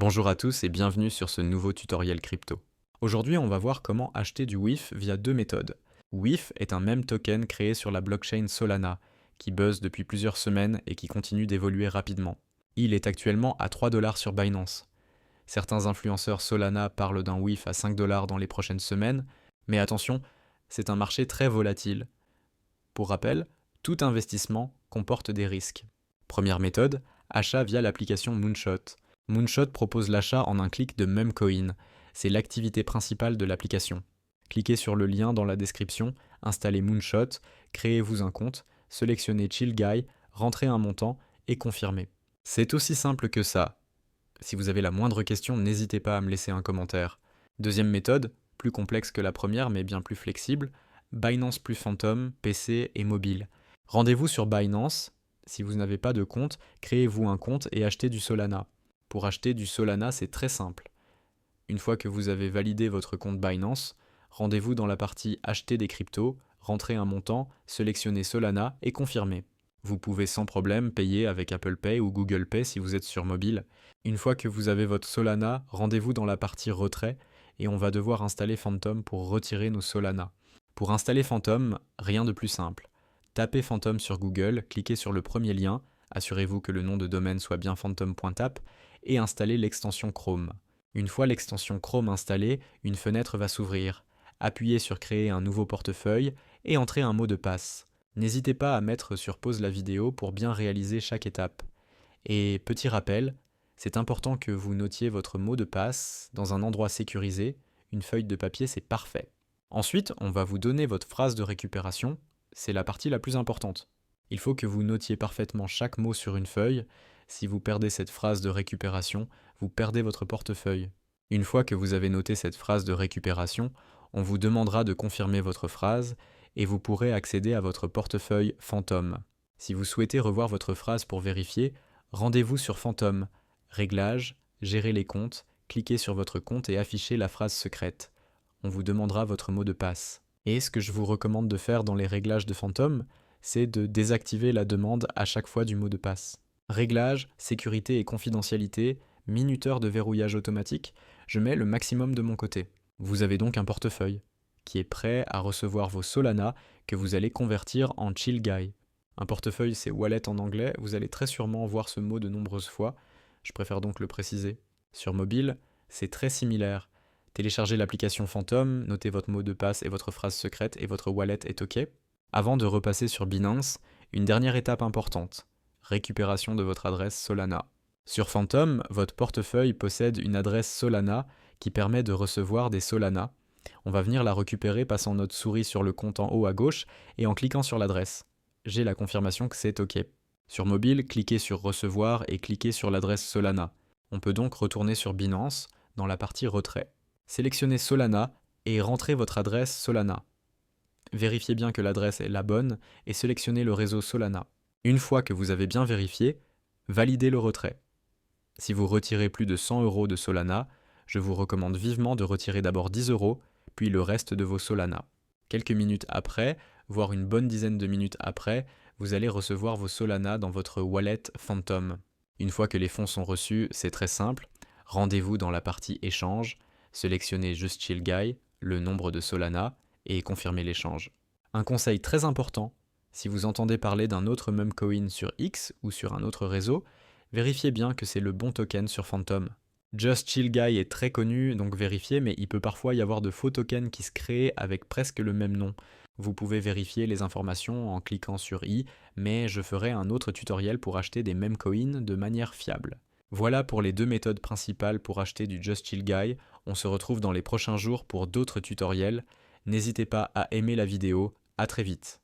Bonjour à tous et bienvenue sur ce nouveau tutoriel crypto. Aujourd'hui, on va voir comment acheter du WIF via deux méthodes. WIF est un meme token créé sur la blockchain Solana, qui buzz depuis plusieurs semaines et qui continue d'évoluer rapidement. Il est actuellement à 3 $ sur Binance. Certains influenceurs Solana parlent d'un WIF à 5 $ dans les prochaines semaines, mais attention, c'est un marché très volatile. Pour rappel, tout investissement comporte des risques. Première méthode, achat via l'application Moonshot. Moonshot propose l'achat en un clic de Memecoin. C'est l'activité principale de l'application. Cliquez sur le lien dans la description, installez Moonshot, créez-vous un compte, sélectionnez Chill Guy, rentrez un montant et confirmez. C'est aussi simple que ça. Si vous avez la moindre question, n'hésitez pas à me laisser un commentaire. Deuxième méthode, plus complexe que la première mais bien plus flexible, Binance plus Phantom, PC et mobile. Rendez-vous sur Binance. Si vous n'avez pas de compte, créez-vous un compte et achetez du Solana. Pour acheter du Solana, c'est très simple. Une fois que vous avez validé votre compte Binance, rendez-vous dans la partie Acheter des cryptos, rentrez un montant, sélectionnez Solana et confirmez. Vous pouvez sans problème payer avec Apple Pay ou Google Pay si vous êtes sur mobile. Une fois que vous avez votre Solana, rendez-vous dans la partie Retrait et on va devoir installer Phantom pour retirer nos Solana. Pour installer Phantom, rien de plus simple. Tapez Phantom sur Google, cliquez sur le premier lien, assurez-vous que le nom de domaine soit bien phantom.app et installez l'extension Chrome. Une fois l'extension Chrome installée, une fenêtre va s'ouvrir. Appuyez sur Créer un nouveau portefeuille et entrez un mot de passe. N'hésitez pas à mettre sur pause la vidéo pour bien réaliser chaque étape. Et petit rappel, c'est important que vous notiez votre mot de passe dans un endroit sécurisé. Une feuille de papier, c'est parfait. Ensuite, on va vous donner votre phrase de récupération. C'est la partie la plus importante. Il faut que vous notiez parfaitement chaque mot sur une feuille. Si vous perdez cette phrase de récupération, vous perdez votre portefeuille. Une fois que vous avez noté cette phrase de récupération, on vous demandera de confirmer votre phrase et vous pourrez accéder à votre portefeuille Phantom. Si vous souhaitez revoir votre phrase pour vérifier, rendez-vous sur Phantom, Réglages, Gérer les comptes, cliquez sur votre compte et affichez la phrase secrète. On vous demandera votre mot de passe. Et ce que je vous recommande de faire dans les réglages de Phantom, c'est de désactiver la demande à chaque fois du mot de passe. Réglages, sécurité et confidentialité, minuteur de verrouillage automatique, je mets le maximum de mon côté. Vous avez donc un portefeuille qui est prêt à recevoir vos Solana que vous allez convertir en Chill Guy. Un portefeuille, c'est wallet en anglais, vous allez très sûrement voir ce mot de nombreuses fois, je préfère donc le préciser. Sur mobile, c'est très similaire. Téléchargez l'application Phantom, notez votre mot de passe et votre phrase secrète et votre wallet est OK. Avant de repasser sur Binance, une dernière étape importante. Récupération de votre adresse Solana. Sur Phantom, votre portefeuille possède une adresse Solana qui permet de recevoir des Solana. On va venir la récupérer passant notre souris sur le compte en haut à gauche et en cliquant sur l'adresse. J'ai la confirmation que c'est OK. Sur mobile, cliquez sur Recevoir et cliquez sur l'adresse Solana. On peut donc retourner sur Binance dans la partie Retrait. Sélectionnez Solana et rentrez votre adresse Solana. Vérifiez bien que l'adresse est la bonne et sélectionnez le réseau Solana. Une fois que vous avez bien vérifié, validez le retrait. Si vous retirez plus de 100 € de Solana, je vous recommande vivement de retirer d'abord 10 €, puis le reste de vos Solana. Quelques minutes après, voire une bonne dizaine de minutes après, vous allez recevoir vos Solana dans votre wallet Phantom. Une fois que les fonds sont reçus, c'est très simple. Rendez-vous dans la partie Échange, sélectionnez Just Chill Guy, le nombre de Solana, et confirmez l'échange. Un conseil très important, si vous entendez parler d'un autre memecoin sur X ou sur un autre réseau, vérifiez bien que c'est le bon token sur Phantom. Just Chill Guy est très connu, donc vérifiez, mais il peut parfois y avoir de faux tokens qui se créent avec presque le même nom. Vous pouvez vérifier les informations en cliquant sur i, mais je ferai un autre tutoriel pour acheter des memecoins de manière fiable. Voilà pour les deux méthodes principales pour acheter du Just Chill Guy. On se retrouve dans les prochains jours pour d'autres tutoriels. N'hésitez pas à aimer la vidéo, à très vite.